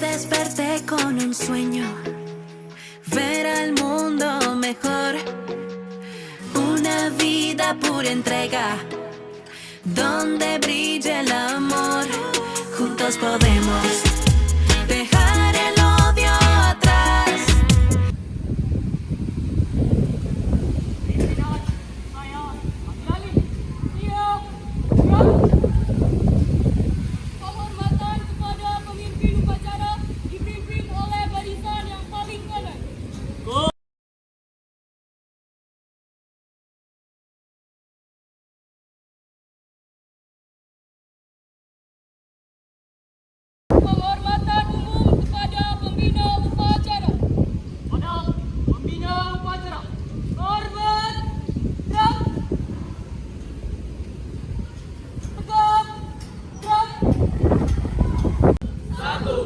desperté con un sueño, ver al mundo mejor, una vida pura entrega, donde brille el amor. Juntos podemos dejar el odio atrás. Penghormatan kepada pemimpin upacara dipimpin oleh barisan yang paling kanan. Penghormatan umum kepada pembina upacara. Pada pembina upacara. Hormat dan tegap dan satu.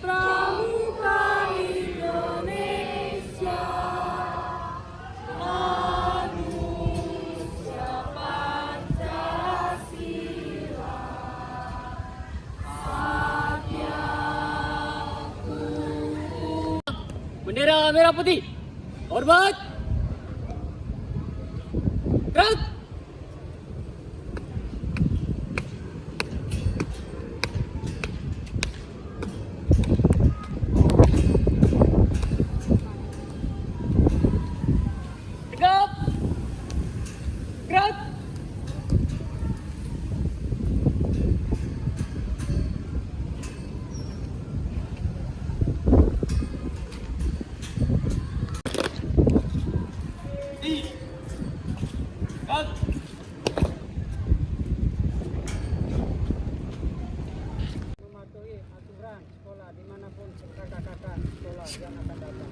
Pramuka Indonesia, manusia Pancasila, Satya bendera merah putih, hormat, gerak. Tegap, gerak. Gerak. Mematuhi aturan sekolah dimanapun kakak-kakak sekolah yang akan datang.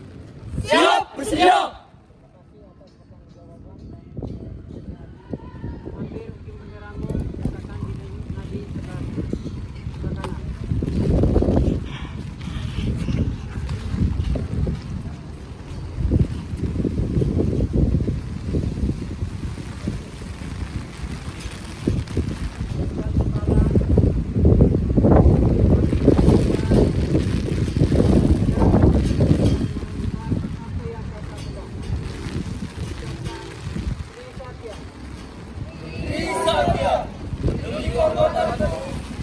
Siap, bersedia. Hampir tim penyerangmu katakan di sebelah kanan.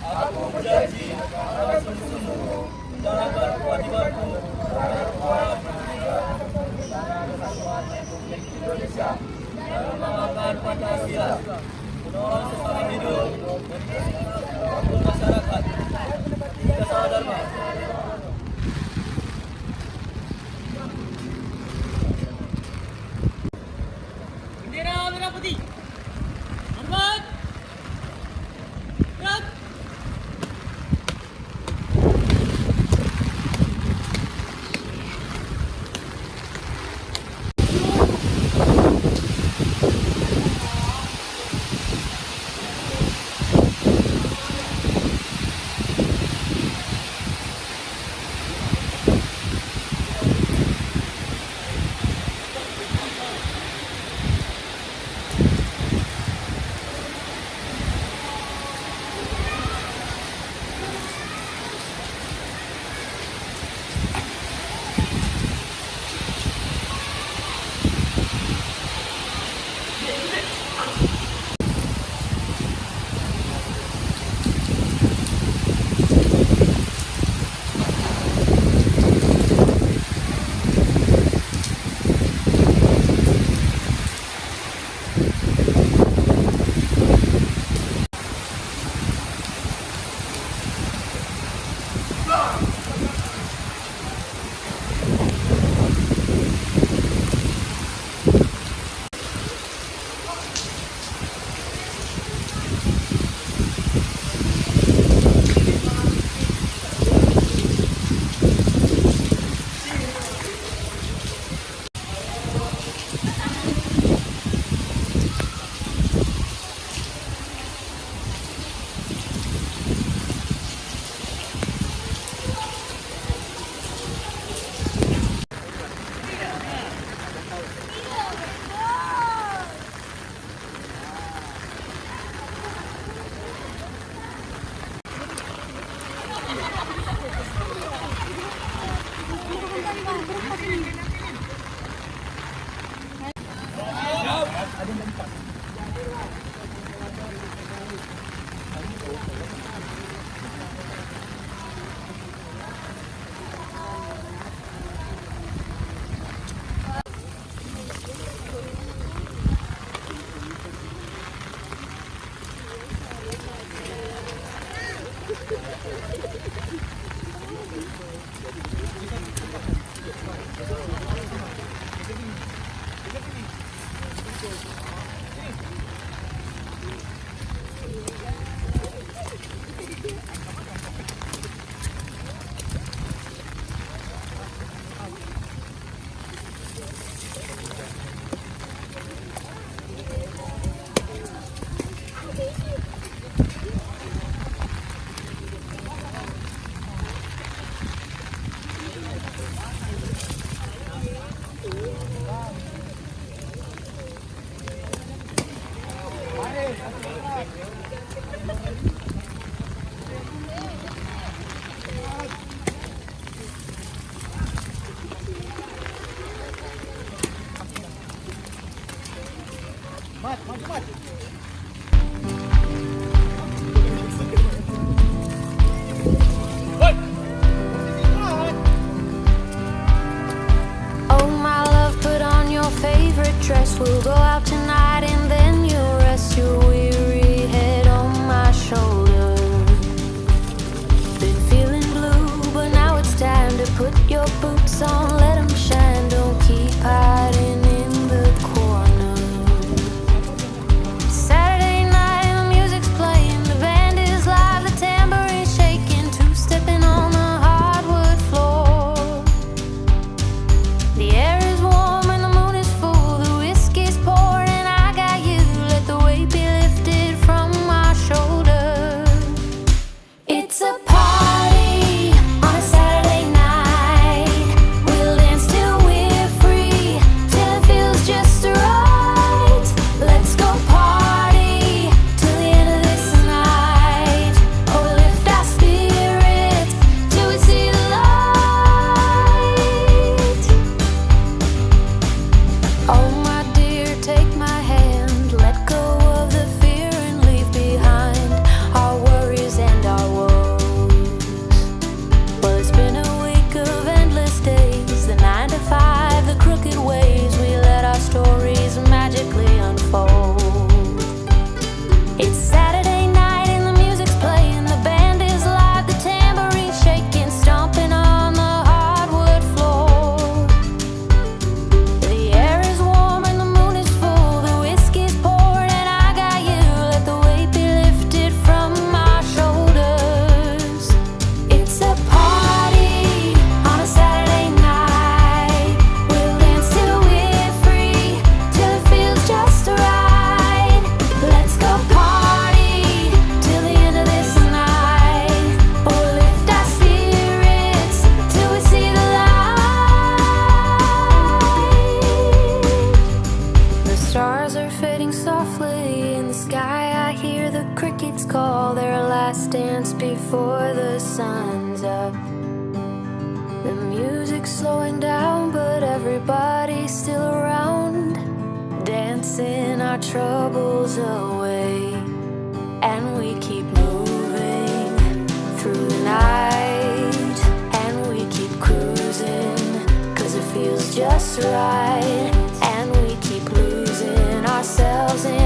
Aku berjanji akan sungguh-sungguh menjalankan kewajibanku terhadap para pendidik dan kesatuan Republik Indonesia dan mengamalkan Pancasila, menolong sesama hidup, membangun masyarakat, kesawa dharma. Bendera merah putih, hormat, gerak. Oh my love, put on your favorite dress. We'll go out tonight and then you'll rest your weary head on my shoulder. Been feeling blue, but now it's time to put your boots on. Let 'em shine, don't keep hiding in the corner. Saturday night, the music's playing, the band is live, the tambourine's shaking, two-stepping on the hardwood floor. The air is warm and the moon is full, the whiskey's poured and I got you. Let the weight be lifted from my shoulders. It's a party on a Saturday night. We'll dance till we're free, till it feels just right. Let's go party till the end of this night. Oh, we'll lift our spirits till we see the light. Oh my dear, take my hand. Let go of the fear and leave behind our worries and our woes. Well, it's been a week of endless days, the 9 to 5, the crooked ways. We let our stories magically unfold. It's Saturday night and the music's playing, the band is live, the tambourine's shaking, stomping on the hardwood floor. The air is warm and the moon is full, the whiskey's poured and I got you. Let the weight be lifted from my shoulders. It's a party on a Saturday night. We'll dance till we're free, till it feels just right. Let's go party till the end of this night. Oh, we'll lift our spirits till we see the light. The stars are fading softly in the sky. I hear the crickets call their last dance before the sun's up. The music's slowing down, but everybody's still around, dancing our troubles away. And we keep moving through the night, and we keep cruising, 'cause it feels just right. And we keep losing ourselves in